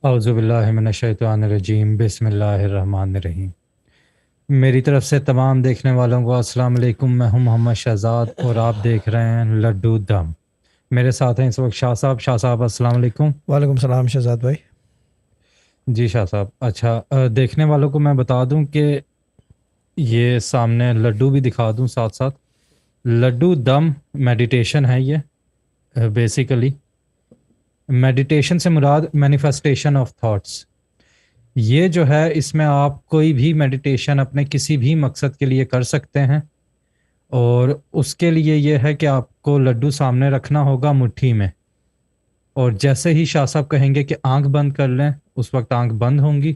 اعوذ باللہ من الشیطان الرجیم، بسم اللہ الرحمن الرحیم۔ میری طرف سے تمام دیکھنے والوں کو السلام علیکم۔ میں ہوں محمد شہزاد اور آپ دیکھ رہے ہیں لڈو دم۔ میرے ساتھ ہیں اس وقت شاہ صاحب۔ شاہ صاحب السلام علیکم۔ وعلیکم السلام شہزاد بھائی۔ جی شاہ صاحب، اچھا دیکھنے والوں کو میں بتا دوں کہ یہ سامنے لڈو بھی دکھا دوں ساتھ ساتھ۔ لڈو دم میڈیٹیشن ہے یہ بیسیکلی۔ میڈیٹیشن سے مراد مینیفیسٹیشن آف تھاٹس۔ یہ جو ہے اس میں آپ کوئی بھی میڈیٹیشن اپنے کسی بھی مقصد کے لیے کر سکتے ہیں، اور اس کے لیے یہ ہے کہ آپ کو لڈو سامنے رکھنا ہوگا مٹھی میں، اور جیسے ہی شاہ صاحب کہیں گے کہ آنکھ بند کر لیں اس وقت آنکھ بند ہوں گی،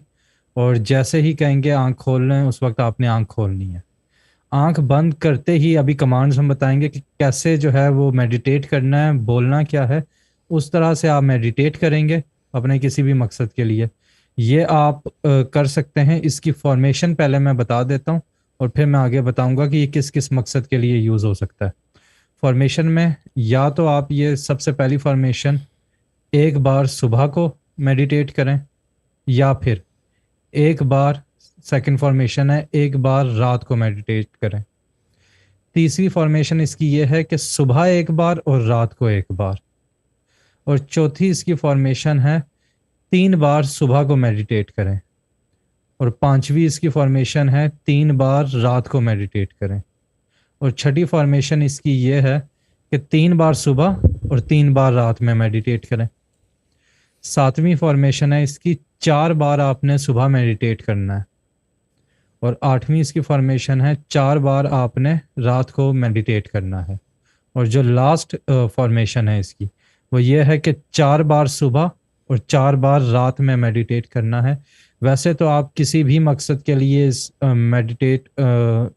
اور جیسے ہی کہیں گے آنکھ کھول لیں اس وقت آپ نے آنکھ کھولنی ہے۔ آنکھ بند کرتے ہی ابھی کمانڈز ہم بتائیں گے کہ کیسے جو ہے وہ میڈیٹیٹ کرنا ہے، بولنا کیا ہے، اس طرح سے آپ میڈیٹیٹ کریں گے اپنے کسی بھی مقصد کے لیے۔ یہ آپ کر سکتے ہیں۔ اس کی فارمیشن پہلے میں بتا دیتا ہوں اور پھر میں آگے بتاؤں گا کہ یہ کس کس مقصد کے لیے یوز ہو سکتا ہے۔ فارمیشن میں یا تو آپ یہ سب سے پہلی فارمیشن ایک بار صبح کو میڈیٹیٹ کریں، یا پھر ایک بار سیکنڈ فارمیشن ہے ایک بار رات کو میڈیٹیٹ کریں۔ تیسری فارمیشن اس کی یہ ہے کہ صبح ایک بار اور رات کو ایک بار، اور چوتھی اس کی فارمیشن ہے 3 بار صبح کو میڈیٹیٹ کریں، اور پانچویں اس کی فارمیشن ہے 3 بار رات کو میڈیٹیٹ کریں، اور چھٹی فارمیشن اس کی یہ ہے کہ 3 بار صبح اور 3 بار رات میں میڈیٹیٹ کریں۔ ساتویں فارمیشن ہے اس کی 4 بار آپ نے صبح میڈیٹیٹ کرنا ہے، اور آٹھویں اس کی فارمیشن ہے 4 بار آپ نے رات کو میڈیٹیٹ کرنا ہے، اور جو لاسٹ فارمیشن ہے اس کی وہ یہ ہے کہ 4 بار صبح اور 4 بار رات میں میڈیٹیٹ کرنا ہے۔ ویسے تو آپ کسی بھی مقصد کے لیے میڈیٹیٹ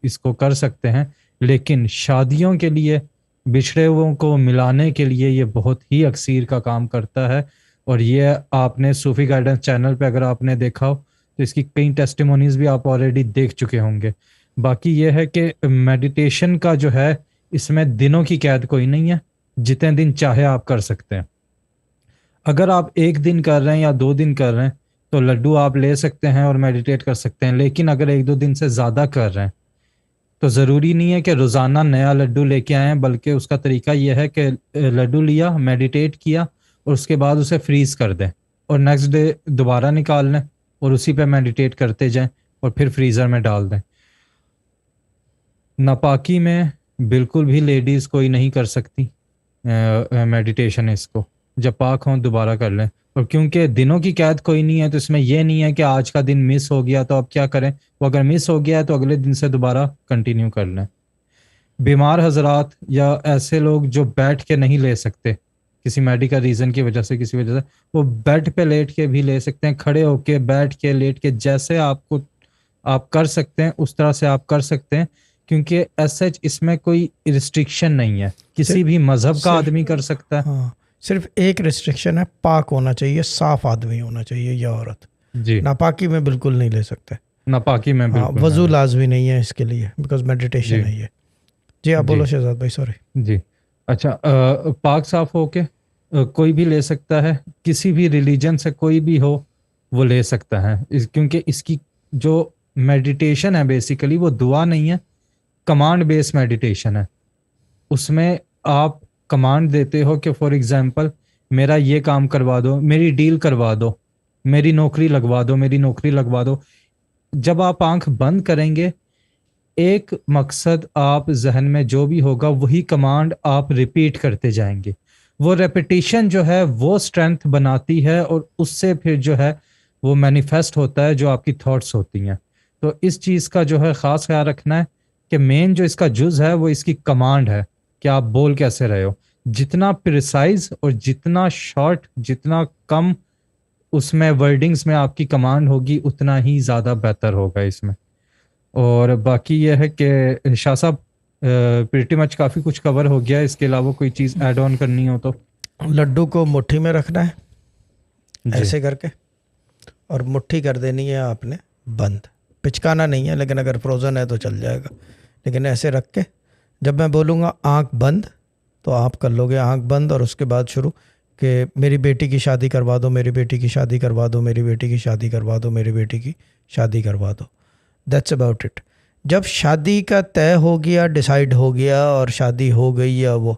اس کو کر سکتے ہیں، لیکن شادیوں کے لیے بچھڑے ہوئوں کو ملانے کے لیے یہ بہت ہی اکثیر کا کام کرتا ہے، اور یہ آپ نے صوفی گائیڈنس چینل پہ اگر آپ نے دیکھا ہو تو اس کی کئی ٹیسٹیمونیز بھی آپ آلریڈی دیکھ چکے ہوں گے۔ باقی یہ ہے کہ میڈیٹیشن کا جو ہے اس میں دنوں کی قید کوئی نہیں ہے، جتنے دن چاہے آپ کر سکتے ہیں۔ اگر آپ 1 دن کر رہے ہیں یا 2 دن کر رہے ہیں تو لڈو آپ لے سکتے ہیں اور میڈیٹیٹ کر سکتے ہیں، لیکن اگر 1-2 دن سے زیادہ کر رہے ہیں تو ضروری نہیں ہے کہ روزانہ نیا لڈو لے کے آئیں، بلکہ اس کا طریقہ یہ ہے کہ لڈو لیا، میڈیٹیٹ کیا، اور اس کے بعد اسے فریز کر دیں، اور نیکسٹ ڈے دوبارہ نکال لیں اور اسی پہ میڈیٹیٹ کرتے جائیں، اور پھر فریزر میں ڈال دیں۔ ناپاکی میں بالکل بھی لیڈیز کوئی نہیں کر سکتی میڈیٹیشن، اس کو جب پاک ہوں دوبارہ کر لیں، اور کیونکہ دنوں کی قید کوئی نہیں ہے تو اس میں یہ نہیں ہے کہ آج کا دن مس ہو گیا تو اب کیا کریں، وہ اگر مس ہو گیا ہے تو اگلے دن سے دوبارہ کنٹینیو کر لیں۔ بیمار حضرات یا ایسے لوگ جو بیٹھ کے نہیں لے سکتے کسی میڈیکل ریزن کی وجہ سے، کسی وجہ سے، وہ بیڈ پہ لیٹ کے بھی لے سکتے ہیں، کھڑے ہو کے، بیٹھ کے، لیٹ کے، جیسے آپ کر سکتے ہیں اس طرح سے آپ کر سکتے ہیں، کیونکہ ایز سچ اس میں کوئی ریسٹرکشن نہیں ہے، کسی بھی مذہب کا آدمی کر سکتا ہے۔ ہاں، صرف ایک ریسٹرکشن ہے، پاک ہونا چاہیے، صاف آدمی ہونا چاہیے یا عورت۔ جی، ناپاکی میں بالکل نہیں لے سکتے۔ ناپاکی میں بالکل وضو نہیں۔ لازمی نہیں ہے اس کے لیے، بیکاز میڈیٹیشن ہے یہ۔ جی آپ بولو شہزاد بھائی، سوری۔ جی اچھا، پاک صاف ہو کے کوئی بھی لے سکتا ہے، کسی بھی ریلیجن سے کوئی بھی ہو وہ لے سکتا ہے، کیونکہ اس کی جو میڈیٹیشن ہے بیسیکلی وہ دعا نہیں ہے، کمانڈ بیس میڈیٹیشن ہے۔ اس میں آپ کمانڈ دیتے ہو کہ فار ایگزامپل میرا یہ کام کروا دو، میری ڈیل کروا دو، میری نوکری لگوا دو، میری نوکری لگوا دو۔ جب آپ آنکھ بند کریں گے، ایک مقصد آپ ذہن میں جو بھی ہوگا وہی کمانڈ آپ ریپیٹ کرتے جائیں گے۔ وہ ریپیٹیشن جو ہے وہ اسٹرینتھ بناتی ہے، اور اس سے پھر جو ہے وہ مینیفیسٹ ہوتا ہے جو آپ کی تھاٹس ہوتی ہیں۔ تو اس چیز کا جو ہے خاص خیال رکھنا ہے کہ مین جو اس کا جز ہے وہ اس کی کمانڈ ہے کہ آپ بول کیسے رہے ہو۔ جتنا پریسائز اور جتنا شارٹ، جتنا کم اس میں ورڈنگز میں آپ کی کمانڈ ہوگی اتنا ہی زیادہ بہتر ہوگا اس میں۔ اور باقی یہ ہے کہ شاہ صاحب پریٹی مچ کافی کچھ کور ہو گیا، اس کے علاوہ کوئی چیز ایڈ آن کرنی ہو تو؟ لڈو کو مٹھی میں رکھنا ہے ایسے کر کے، اور مٹھی کر دینی ہے آپ نے بند، پچکانا نہیں ہے، لیکن اگر فروزن ہے تو چل جائے گا، لیکن ایسے رکھ کے جب میں بولوں گا آنکھ بند تو آپ کر لو گے آنکھ بند، اور اس کے بعد شروع کہ میری بیٹی کی شادی کروا دو, میری بیٹی کی شادی کروا دو, میری بیٹی کی شادی کروا دو, میری بیٹی کی شادی کروا دو. That's about it. جب شادی کا طے ہو گیا, ڈیسائیڈ ہو گیا اور شادی ہو گئی, یا وہ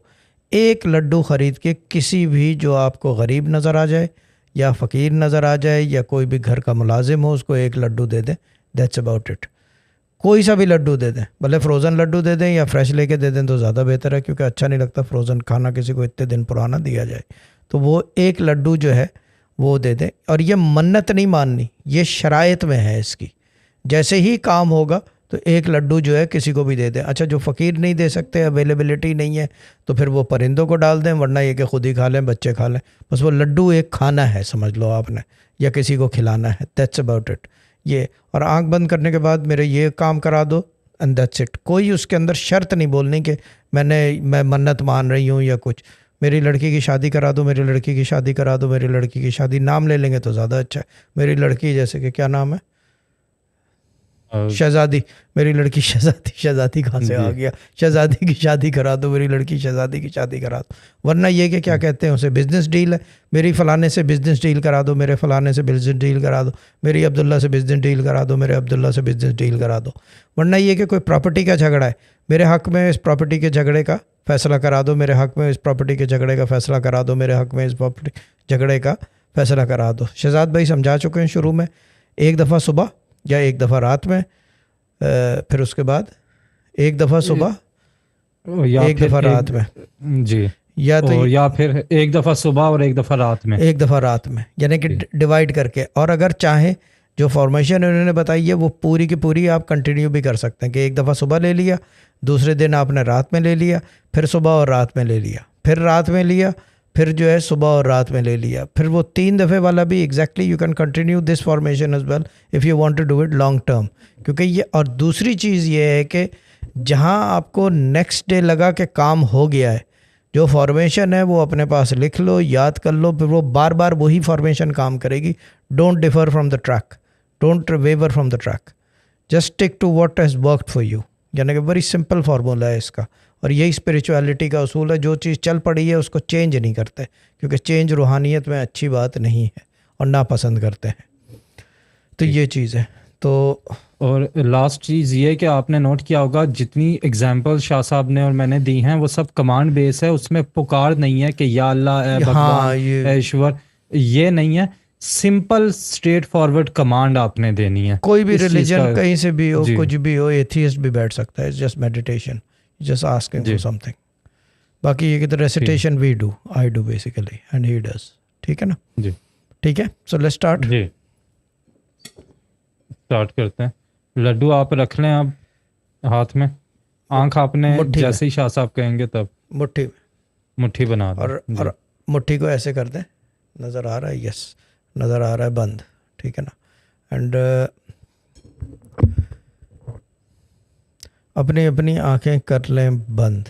ایک لڈو خرید کے کسی بھی جو آپ کو غریب نظر آ جائے یا فقیر نظر آ جائے یا کوئی بھی گھر کا ملازم ہو, اس کو ایک لڈو دے دیں. That's about it. کوئی سا بھی لڈو دے دیں, بھلے فروزن لڈو دے دیں یا فریش لے کے دے دیں تو زیادہ بہتر ہے, کیونکہ اچھا نہیں لگتا فروزن کھانا کسی کو اتنے دن پرانا دیا جائے. تو وہ ایک لڈو جو ہے وہ دے دیں. اور یہ منت نہیں ماننی, یہ شرائط میں ہے اس کی. جیسے ہی کام ہوگا تو ایک لڈو جو ہے کسی کو بھی دے دیں. اچھا جو فقیر نہیں دے سکتے, اویلیبلٹی نہیں ہے, تو پھر وہ پرندوں کو ڈال دیں, ورنہ یہ کہ خود ہی کھا لیں, بچے کھا لیں. بس وہ لڈو ایک کھانا ہے سمجھ لو آپ نے, یا کسی کو کھلانا ہے. That's about it. یہ اور آنکھ بند کرنے کے بعد میرے یہ کام کرا دو اینڈ دیٹس اٹ. کوئی اس کے اندر شرط نہیں بولنی کہ میں منت مان رہی ہوں یا کچھ. میری لڑکی کی شادی کرا دو, میری لڑکی کی شادی کرا دو, میری لڑکی کی شادی. نام لے لیں گے تو زیادہ اچھا ہے. میری لڑکی, جیسے کہ کیا نام ہے, شہزادی. میری لڑکی شہزادی. شہزادی کہاں سے آ گیا؟ شہزادی کی شادی کرا دو, میری لڑکی شہزادی کی شادی کرا دو. ورنہ یہ کہ کیا کہتے ہیں اسے, بزنس ڈیل ہے, میری فلانے سے بزنس ڈیل کرا دو, میرے فلانے سے بزنس ڈیل کرا دو, میری عبداللہ سے بزنس ڈیل کرا دو, میرے عبداللہ سے بزنس ڈیل کرا دو. ورنہ یہ کہ کوئی پراپرٹی کا جھگڑا ہے, میرے حق میں اس پراپرٹی کے جھگڑے کا فیصلہ کرا دو, میرے حق میں اس پراپرٹی کے جھگڑے کا فیصلہ کرا دو, میرے حق میں اس پراپرٹی جھگڑے کا فیصلہ کرا دو. شہزاد بھائی سمجھا چکے ہیں شروع میں, ایک دفعہ صبح یا ایک دفعہ رات میں, پھر اس کے بعد ایک دفعہ صبح یا ایک دفعہ رات میں, جی, یا تو یا پھر ایک دفعہ صبح اور ایک دفعہ رات میں, ایک دفعہ رات میں, یعنی کہ ڈیوائڈ کر کے. اور اگر چاہیں جو فارمیشن انہوں نے بتائی ہے وہ پوری کی پوری آپ کنٹینیو بھی کر سکتے ہیں, کہ ایک دفعہ صبح لے لیا, دوسرے دن آپ نے رات میں لے لیا, پھر صبح اور رات میں لے لیا, پھر رات میں لیا, پھر جو ہے صبح اور رات میں لے لیا, پھر وہ 3 دفعے والا بھی. Exactly you can continue this formation as well if you want to do it long term. کیونکہ یہ, اور دوسری چیز یہ ہے کہ جہاں آپ کو نیکسٹ ڈے لگا کہ کام ہو گیا ہے, جو فارمیشن ہے وہ اپنے پاس لکھ لو, یاد کر لو, پھر وہ بار بار وہی فارمیشن کام کرے گی. Don't differ from the track, don't waver from the track, just stick to what has worked for you. یعنی کہ بڑی سمپل فارمولہ ہے اس کا, اور یہی اسپریچویلٹی کا اصول ہے. جو چیز چل پڑی ہے اس کو چینج نہیں کرتے, کیونکہ چینج روحانیت میں اچھی بات نہیں ہے اور ناپسند کرتے ہیں. تو یہ چیز ہے. تو اور لاسٹ چیز یہ کہ آپ نے نوٹ کیا ہوگا جتنی اگزامپل شاہ صاحب نے اور میں نے دی ہیں وہ سب کمانڈ بیس ہے, اس میں پکار نہیں ہے کہ یا اللہ اے بھگوان اے ایشور, یہ نہیں ہے. سمپل اسٹریٹ فارورڈ کمانڈ آپ نے دینی ہے. کوئی بھی ریلیجن کہیں سے بھی ہو, کچھ بھی ہو, ایتھیسٹ بھی بیٹھ سکتا ہے. Just meditation, just asking for something. باقی یہ کہ recitation we do, I do basically and he does. ٹھیک ہے نا؟ جی ٹھیک ہے. So let's start. جی اسٹارٹ کرتے ہیں. لڈو آپ رکھ لیں اب ہاتھ میں, آنکھ آپ نے جیسے ہی شاہ صاحب کہیں گے تب مٹھی میں, مٹھی بنا دیں. اور مٹھی کو ایسے کر دیں. نظر آ رہا ہے؟ یس نظر آ رہا ہے. بند. ٹھیک ہے نا؟ اینڈ اپنی اپنی آنکھیں کر لیں بند.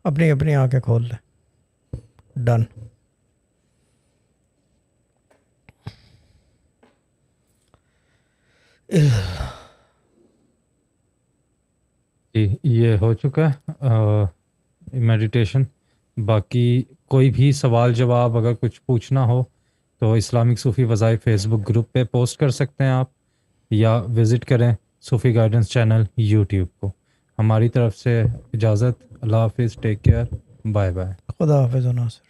اپنی اپنی آنکھیں کھول لیں. ڈن. جی یہ ہو چکا ہے میڈیٹیشن. باقی کوئی بھی سوال جواب اگر کچھ پوچھنا ہو تو اسلامک صوفی وظائف فیس بک گروپ پہ پوسٹ کر سکتے ہیں آپ, یا وزٹ کریں صوفی گائیڈنس چینل یوٹیوب کو. ہماری طرف سے اجازت. اللہ حافظ. Take care. Bye bye. خدا حافظ و ناصر.